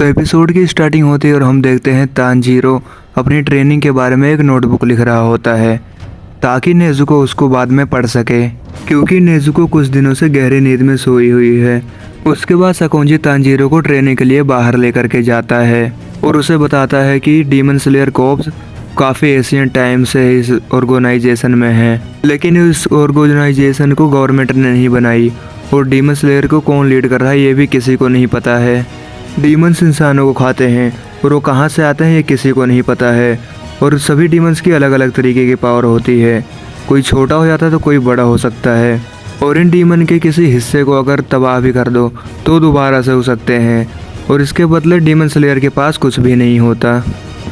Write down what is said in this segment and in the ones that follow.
तो एपिसोड की स्टार्टिंग होती है और हम देखते हैं तांजीरो अपनी ट्रेनिंग के बारे में एक नोटबुक लिख रहा होता है ताकि नेजुको उसको बाद में पढ़ सके, क्योंकि नेजुको कुछ दिनों से गहरी नींद में सोई हुई है। उसके बाद सकोंजी तांजीरो को ट्रेनिंग के लिए बाहर लेकर के जाता है और उसे बताता है कि डीमन स्लेयर कॉर्प्स काफ़ी एशियंट टाइम से इस ऑर्गेनाइजेशन में है, लेकिन इस ऑर्गेनाइजेशन को गवर्नमेंट ने नहीं बनाई और डीमन स्लेयर को कौन लीड कर रहा है ये भी किसी को नहीं पता है। डीमंस इंसानों को खाते हैं और वो कहाँ से आते हैं ये किसी को नहीं पता है, और सभी डीमंस की अलग अलग तरीके की पावर होती है। कोई छोटा हो जाता है तो कोई बड़ा हो सकता है, और इन डीमन के किसी हिस्से को अगर तबाह भी कर दो तो दोबारा से हो सकते हैं, और इसके बदले डीमन स्लेयर के पास कुछ भी नहीं होता।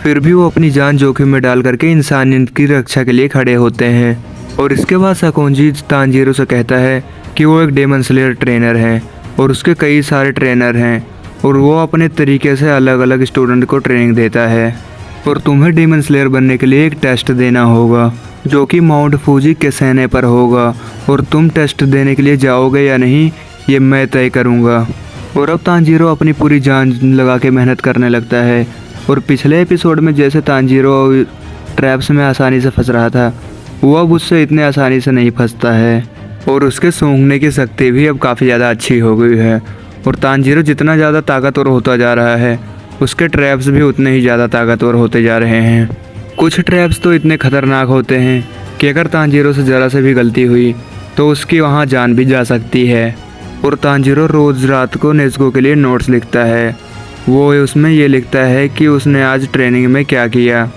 फिर भी वो अपनी जान जोखिम में डाल करके इंसानियत की रक्षा के लिए खड़े होते हैं। और इसके बाद सकोंजी तांजीरो से कहता है कि वो एक डीमन स्लेयर ट्रेनर है और उसके कई सारे ट्रेनर हैं, और वो अपने तरीके से अलग अलग स्टूडेंट को ट्रेनिंग देता है, और तुम्हें डीमन स्लेयर बनने के लिए एक टेस्ट देना होगा जो कि माउंट फूजी के सहने पर होगा, और तुम टेस्ट देने के लिए जाओगे या नहीं ये मैं तय करूँगा। और अब तांजीरो अपनी पूरी जान लगा के मेहनत करने लगता है, और पिछले एपिसोड में जैसे तांजीरो ट्रैप्स में आसानी से फंस रहा था वो अब उससे इतने आसानी से नहीं फंसता है, और उसके सूंघने की शक्ति भी अब काफ़ी ज़्यादा अच्छी हो गई है। और तांजीरो जितना ज़्यादा ताकतवर होता जा रहा है उसके ट्रैप्स भी उतने ही ज़्यादा ताकतवर होते जा रहे हैं। कुछ ट्रैप्स तो इतने खतरनाक होते हैं कि अगर तांजीरो से ज़रा से भी गलती हुई तो उसकी वहाँ जान भी जा सकती है। और तांजीरो रोज़ रात को नेज़ुको के लिए नोट्स लिखता है। वो उसमें ये लिखता है कि उसने आज ट्रेनिंग में क्या किया।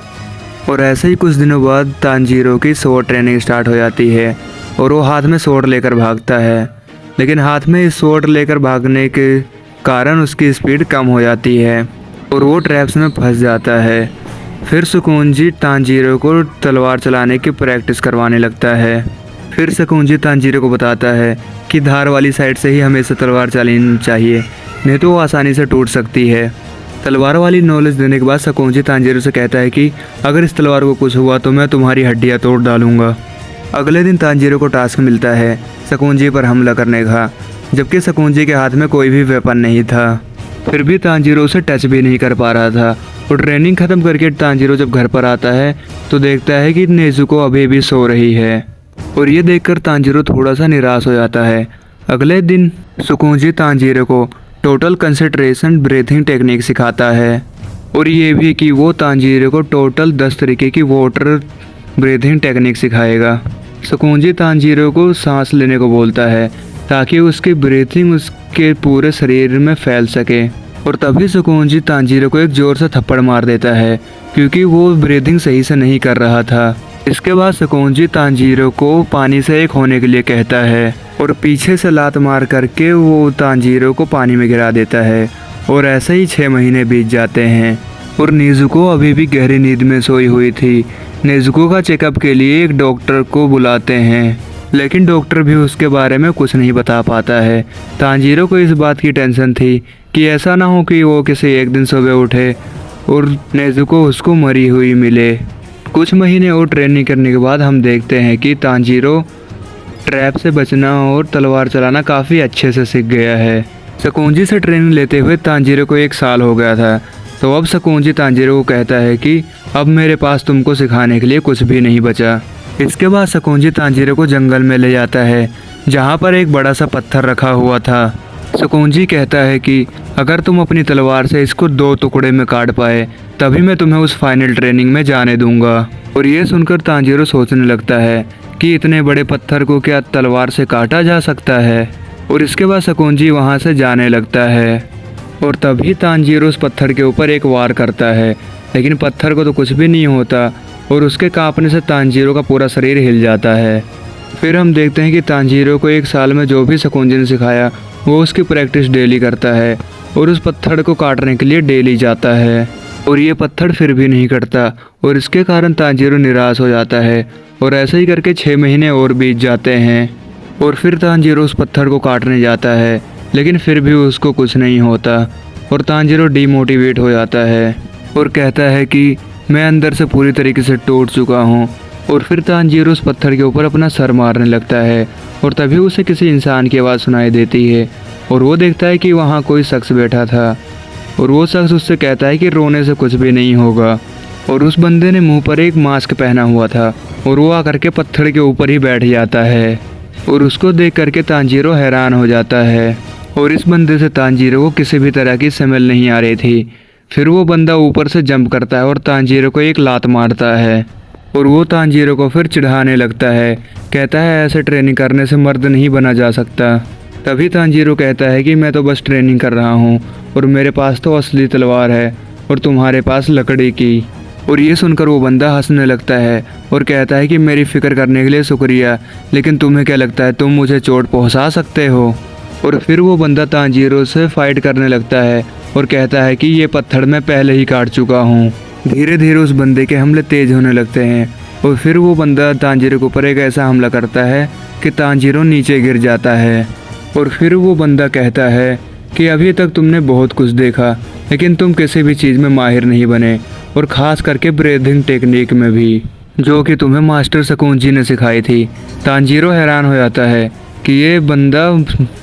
और ऐसे ही कुछ दिनों बाद तांजीरो की स्वॉर्ड ट्रेनिंग स्टार्ट हो जाती है और वो हाथ में स्वॉर्ड लेकर भागता है, लेकिन हाथ में इस स्वॉर्ड लेकर भागने के कारण उसकी स्पीड कम हो जाती है और वो ट्रैप्स में फंस जाता है। फिर सुकुंजी तांजीरो को तलवार चलाने की प्रैक्टिस करवाने लगता है। फिर सुकुंजी तांजीरो को बताता है कि धार वाली साइड से ही हमेशा तलवार चलानी चाहिए, नहीं तो वो आसानी से टूट सकती है। तलवार वाली नॉलेज देने के बाद सुकुंजी तांजीरो से कहता है कि अगर इस तलवार को कुछ हुआ तो मैं तुम्हारी हड्डियाँ तोड़ डालूंगा। अगले दिन तांजीरो को टास्क मिलता है सुकुंजी पर हमला करने का, जबकि सुकुंजी के हाथ में कोई भी वेपन नहीं था। फिर भी तांजीरो उसे टच भी नहीं कर पा रहा था। और ट्रेनिंग ख़त्म करके तांजीरो जब घर पर आता है तो देखता है कि नेज़ुको अभी भी सो रही है, और ये देखकर तांजीरो थोड़ा सा निराश हो जाता है। अगले दिन सुकुंजी तांजीरो को टोटल कंसंट्रेशन ब्रीथिंग टेक्निक सिखाता है, और ये भी कि वो तांजीरो को टोटल 10 तरीके की वाटर ब्रीथिंग टेक्निक सिखाएगा। सुकुंजी तांजीरो को सांस लेने को बोलता है ताकि उसकी ब्रीथिंग उसके पूरे शरीर में फैल सके, और तभी सुकुंजी तांजीरो को एक जोर से थप्पड़ मार देता है क्योंकि वो ब्रीथिंग सही से नहीं कर रहा था। इसके बाद सुकुंजी तांजीरो को पानी से एक होने के लिए कहता है और पीछे से लात मार करके वो तांजीरो को पानी में गिरा देता है। और ऐसे ही 6 महीने बीत जाते हैं और नेज़ुको अभी भी गहरी नींद में सोई हुई थी। नेज़ुको का चेकअप के लिए एक डॉक्टर को बुलाते हैं, लेकिन डॉक्टर भी उसके बारे में कुछ नहीं बता पाता है। तांजीरो को इस बात की टेंशन थी कि ऐसा ना हो कि वो किसी एक दिन सुबह उठे और नेज़ुको उसको मरी हुई मिले। कुछ महीने और ट्रेनिंग करने के बाद हम देखते हैं कि तांजीरो ट्रैप से बचना और तलवार चलाना काफ़ी अच्छे से सीख गया है। सुकुंजी से ट्रेनिंग लेते हुए तांजीरो को 1 साल हो गया था, तो अब सुकुंजी तांजीरो को कहता है कि अब मेरे पास तुमको सिखाने के लिए कुछ भी नहीं बचा। इसके बाद सुकुंजी तांजीरो को जंगल में ले जाता है जहाँ पर एक बड़ा सा पत्थर रखा हुआ था। सुकुंजी कहता है कि अगर तुम अपनी तलवार से इसको 2 टुकड़े में काट पाए तभी मैं तुम्हें उस फाइनल ट्रेनिंग में जाने दूंगा। और ये सुनकर तांजीरो सोचने लगता है कि इतने बड़े पत्थर को क्या तलवार से काटा जा सकता है। और इसके बाद सुकुंजी वहाँ से जाने लगता है, और तभी तांजीरो उस पत्थर के ऊपर एक वार करता है, लेकिन पत्थर को तो कुछ भी नहीं होता और उसके कांपने से तांजीरो का पूरा शरीर हिल जाता है। फिर हम देखते हैं कि तांजीरो को 1 साल में जो भी सुकुंजी ने सिखाया वो उसकी प्रैक्टिस डेली करता है और उस पत्थर को काटने के लिए डेली जाता है, और ये पत्थर फिर भी नहीं कटता, और इसके कारण तांजीरो निराश हो जाता है। और ऐसे ही करके 6 महीने और बीत जाते हैं, और फिर तांजीरो उस पत्थर को काटने जाता है, लेकिन फिर भी उसको कुछ नहीं होता, और तांजीरो डीमोटिवेट हो जाता है और कहता है कि मैं अंदर से पूरी तरीके से टूट चुका हूँ। और फिर तांजीरो उस पत्थर के ऊपर अपना सर मारने लगता है, और तभी उसे किसी इंसान की आवाज़ सुनाई देती है, और वो देखता है कि वहाँ कोई शख्स बैठा था। और वो शख्स उससे कहता है कि रोने से कुछ भी नहीं होगा। और उस बंदे ने मुंह पर एक मास्क पहना हुआ था और वो आकर के पत्थर के ऊपर ही बैठ जाता है और उसको देख करके तांजीरो हैरान हो जाता है। और इस बंदे से तांजीरो को किसी भी तरह की स्मेल नहीं आ रही थी। फिर वो बंदा ऊपर से जंप करता है और तांजीरो को एक लात मारता है और वो तांजीरो को फिर चिढ़ाने लगता है, कहता है ऐसे ट्रेनिंग करने से मर्द नहीं बना जा सकता। तभी तांजीरो कहता है कि मैं तो बस ट्रेनिंग कर रहा हूँ और मेरे पास तो असली तलवार है और तुम्हारे पास लकड़ी की। और ये सुनकर वो बंदा हंसने लगता है और कहता है कि मेरी फ़िक्र करने के लिए शुक्रिया, लेकिन तुम्हें क्या लगता है तुम मुझे चोट पहुंचा सकते हो? और फिर वो बंदा तांजीरो से फाइट करने लगता है और कहता है कि ये पत्थर मैं पहले ही काट चुका हूँ। धीरे धीरे उस बंदे के हमले तेज होने लगते हैं और फिर वो बंदा तांजीरो के ऊपर एक ऐसा हमला करता है कि तांजीरो नीचे गिर जाता है। और फिर वो बंदा कहता है कि अभी तक तुमने बहुत कुछ देखा, लेकिन तुम किसी भी चीज़ में माहिर नहीं बने, और ख़ास करके ब्रीथिंग टेक्निक में भी, जो कि तुम्हें मास्टर सकूंजी ने सिखाई थी। तांजीरो हैरान हो जाता है कि ये बंदा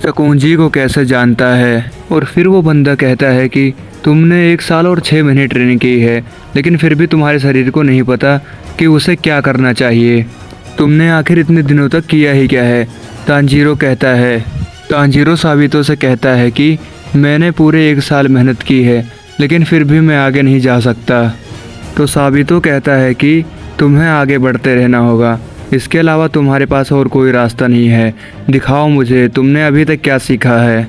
सकूंजी को कैसे जानता है। और फिर वो बंदा कहता है कि तुमने 1 साल और 6 महीने ट्रेनिंग की है, लेकिन फिर भी तुम्हारे शरीर को नहीं पता कि उसे क्या करना चाहिए। तुमने आखिर इतने दिनों तक किया ही क्या है? तांजीरो कहता है। तांजीरो साबितो से कहता है कि मैंने पूरे 1 साल मेहनत की है, लेकिन फिर भी मैं आगे नहीं जा सकता। तो साबितो कहता है कि तुम्हें आगे बढ़ते रहना होगा, इसके अलावा तुम्हारे पास और कोई रास्ता नहीं है। दिखाओ मुझे तुमने अभी तक क्या सीखा है।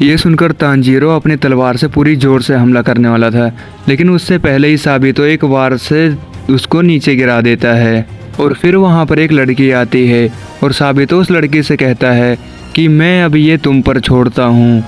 ये सुनकर तांजीरो अपनी तलवार से पूरी जोर से हमला करने वाला था, लेकिन उससे पहले ही साबितो एक वार से उसको नीचे गिरा देता है। और फिर वहाँ पर एक लड़की आती है और साबितो उस लड़की से कहता है कि मैं अब ये तुम पर छोड़ता हूँ।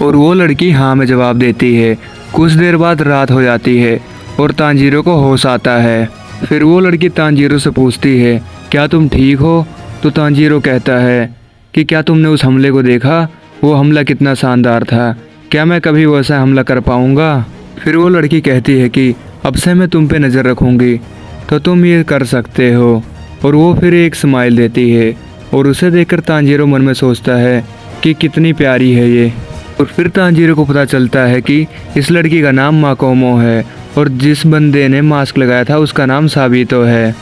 और वो लड़की हाँ में जवाब देती है। कुछ देर बाद रात हो जाती है और तांजीरो को होश आता है। फिर वो लड़की तांजीरो से पूछती है क्या तुम ठीक हो? तो तांजीरो कहता है कि क्या तुमने उस हमले को देखा? वो हमला कितना शानदार था, क्या मैं कभी वैसा हमला कर पाऊँगा? फिर वो लड़की कहती है कि अब से मैं तुम पे नज़र रखूँगी, तो तुम ये कर सकते हो। और वो फिर एक स्माइल देती है और उसे देखकर तांजीरो मन में सोचता है कि कितनी प्यारी है ये। और फिर तांजीरो को पता चलता है कि इस लड़की का नाम माकोमो है और जिस बंदे ने मास्क लगाया था उसका नाम साबितो है।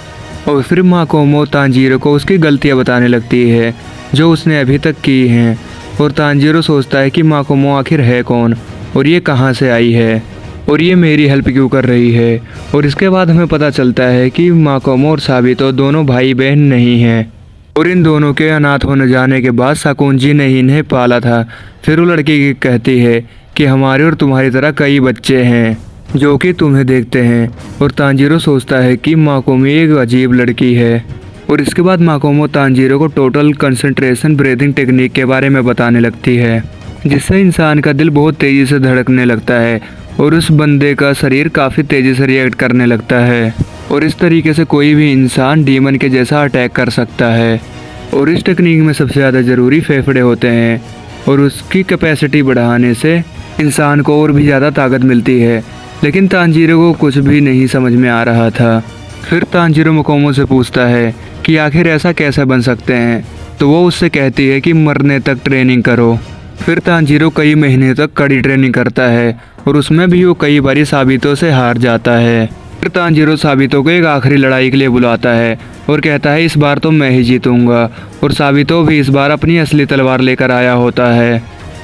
और फिर माकोमो तांजीरो को उसकी गलतियां बताने लगती है जो उसने अभी तक की हैं। और तांजीरो सोचता है कि माकोमो आखिर है कौन और ये कहाँ से आई है और ये मेरी हेल्प क्यों कर रही है। और इसके बाद हमें पता चलता है कि माकोमो और साबितो दोनों भाई बहन नहीं हैं और इन दोनों के अनाथ होने जाने के बाद सकूंजी ने ही इन्हें पाला था। फिर वो लड़की कहती है कि हमारे और तुम्हारी तरह कई बच्चे हैं जो कि तुम्हें देखते हैं। और तांजीरो सोचता है कि माकोमो एक अजीब लड़की है। और इसके बाद माकोमो तांजीरो को टोटल कंसंट्रेशन ब्रीथिंग टेक्निक के बारे में बताने लगती है, जिससे इंसान का दिल बहुत तेज़ी से धड़कने लगता है और उस बंदे का शरीर काफ़ी तेज़ी से रिएक्ट करने लगता है। और इस तरीके से कोई भी इंसान डीमन के जैसा अटैक कर सकता है। और इस टेक्निक में सबसे ज़्यादा ज़रूरी फेफड़े होते हैं और उसकी कैपेसिटी बढ़ाने से इंसान को और भी ज़्यादा ताकत मिलती है। लेकिन तांजीरो को कुछ भी नहीं समझ में आ रहा था। फिर तांजीरो माकोमो से पूछता है कि आखिर ऐसा कैसे बन सकते हैं? तो वो उससे कहती है कि मरने तक ट्रेनिंग करो। फिर तांजीरो कई महीने तक कड़ी ट्रेनिंग करता है और उसमें भी वो कई बारी साबितो से हार जाता है। फिर तांजीरो साबितो को एक आखिरी लड़ाई के लिए बुलाता है और कहता है इस बार तो मैं ही जीतूंगा। और साबितो भी इस बार अपनी असली तलवार लेकर आया होता है।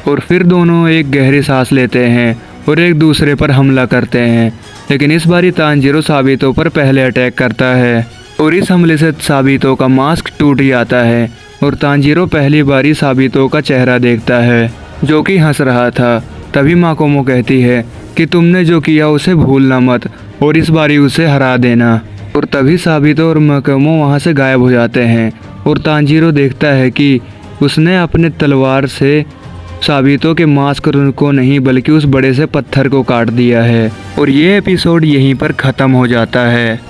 और फिर दोनों एक गहरी सांस लेते हैं और एक दूसरे पर हमला करते हैं। लेकिन इस बारी तांजीरो साबितो पर पहले अटैक करता है और इस हमले से साबितो का मास्क टूट जाता है और तांजीरो पहली बारी साबितो का चेहरा देखता है जो कि हंस रहा था। तभी माकोमो कहती है कि तुमने जो किया उसे भूलना मत और इस बारी उसे हरा देना। और तभी साबितो और माकोमो वहाँ से गायब हो जाते हैं और तांजीरो देखता है कि उसने अपने तलवार से साबितो के मास्क को नहीं बल्कि उस बड़े से पत्थर को काट दिया है। और ये एपिसोड यहीं पर ख़त्म हो जाता है।